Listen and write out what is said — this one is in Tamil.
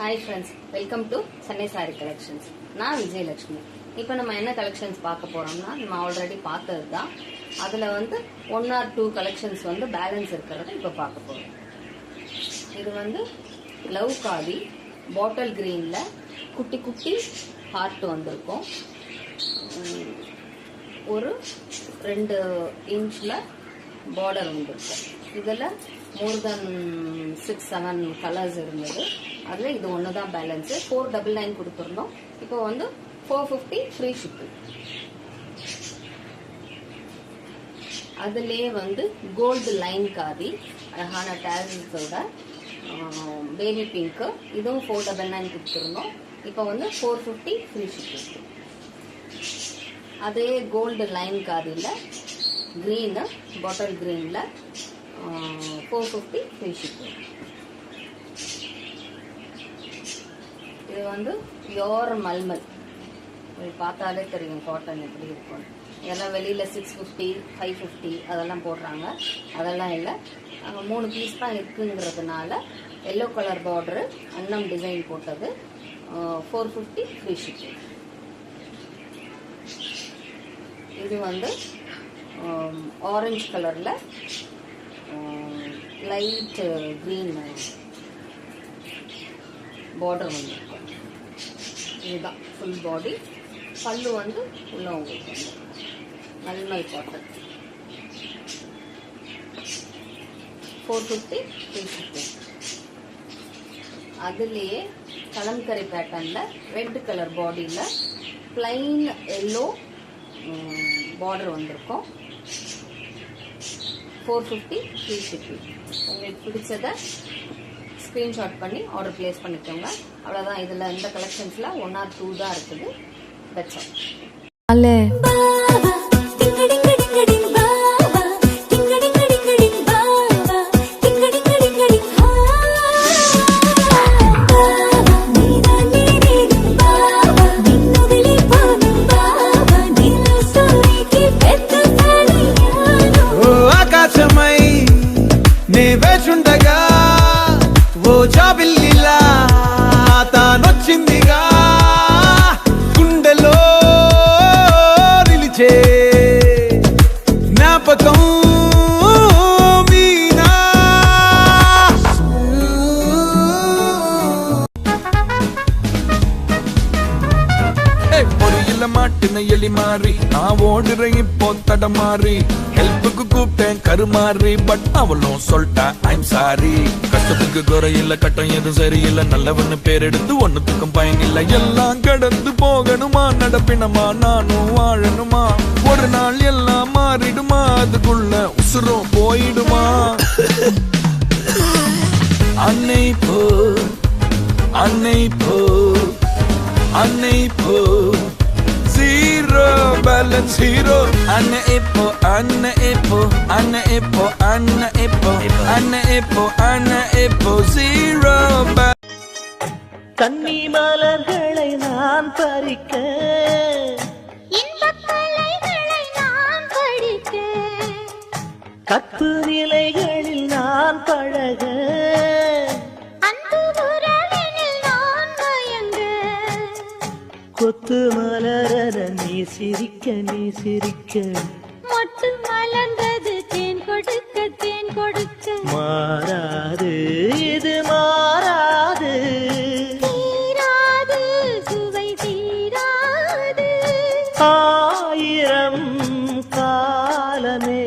Hi friends, welcome to Chennai Saree Collections. நான் விஜயலட்சுமி. இப்போ நம்ம என்ன கலெக்ஷன்ஸ் பார்க்க போறோம்னா நம்ம ஆல்ரெடி பார்த்தது தான். அதில் one or two collections balance இருக்கிறத இப்போ பார்க்க போறோம். இது லவ் காதி பாட்டில் கிரீன்ல குட்டி குட்டி ஹார்ட் வந்திருக்கும். ஒரு 2 இன்ச்ல பார்டர் வந்திருக்கும். இதில் மோர் தென் 6-7 கலர்ஸ் இருந்தது. அதில் இது ஒன்று தான் பேலன்ஸு. 499 கொடுத்துருந்தோம். இப்போ 450 ஃப்ரீ ஷிப்பிங். அதுலேயே கோல்டு லைன் காதி அழகான டேசல்ஸோட பேபி பிங்க்கு, இதுவும் 499 கொடுத்துருந்தோம். இப்போ 450 ஃப்ரீ ஷிப்பிங். அதே கோல்டு லைன் காதியில் க்ரீனு பாட்டில் க்ரீனில் 450 ஃப்ரீ ஷிப்பிங். இது பியோர் மல்மல். பார்த்தாலே தெரியும் காட்டன் எப்படி இருக்கும். இதெல்லாம் வெளியில் 650 550 அதெல்லாம் போடுறாங்க. அதெல்லாம் இல்லை, அங்கே 3 பீஸ் தான் இருக்குங்கிறதுனால எல்லோ கலர் பார்டரு அன்னம் டிசைன் போட்டது 450 ஃப்ரீ ஷிப்பிங். இது ஆரஞ்சு கலரில் லைட் க்ரீன் பார்டர் வந்துருக்கும். இதுதான் ஃபுல் பாடி. பல்லு உள்ள உங்களுக்கு மல்மல் காட்டன் 450 ஃப்ரீ ஷிப்பிங். அதுலேயே கலம்கரி பேட்டர்னில் ரெட் கலர் பாடியில் பிளைன் எல்லோ பார்டர் வந்திருக்கும். 450 ஃப்ரீ ஷிப்பிங். உங்களுக்கு பிடிச்சதை ஸ்க்ரீன்ஷாட் பண்ணி ஆர்டர் பிளேஸ் பண்ணிக்கோங்க. அவ்வளோதான். இதில் இந்த கலெக்ஷன்ஸில் 1 or 2 தான் இருக்குது. That's all. జాబిల్లిలా తానొచ్చిందిగా గుండెలో నిలిచే జ్ఞాపకం మీనా. பொறியில மாட்டின எலி மாறி நான் ஓடுறேன் இப்போ தடமாறி. ஹெல்ப்புக்கு கூப்பிட்டேன் கருமாறி, பட் அவளும் சொல்லிட்டா ஐம் சாரி. கஷ்டத்துக்கு குறையில்ல, கட்டம் எதுவும் சரியில்லை, நல்லவன்னு பேர் எடுத்து ஒன்னுத்துக்கும் பயன் இல்லை. எல்லாம் கடந்து போகணுமா, நடப்பினமா நானும் வாழணுமா. ஒரு நாள் எல்லாம் மாறிடுமா, அதுக்குள்ள உசுரும் போயிடுமா. அன்னை போ அன்னை போ அன்னை போ zero balance hero. Anna Ippo, Anna Ippo, Anna Ippo, Anna Ippo, Anna Ippo, Anna Ippo, zero balance. கன்னி மலர்களை நான் பறிக்க, இன்பக் கலைகளை நான் படிக்க, கற்பு நிலைகளில் நான் பழக, அன்பு உறவினில் நான் மயங்க, கொத்து மலர நீ சிரிக்க நீ சிரிக்க, மொட்டு மலர்ந்தது தேன் கொடுக்க தேன் கொடுக்க, மாறாது இது மாறாது, தீராது சுவை தீராது. 1000 காலமே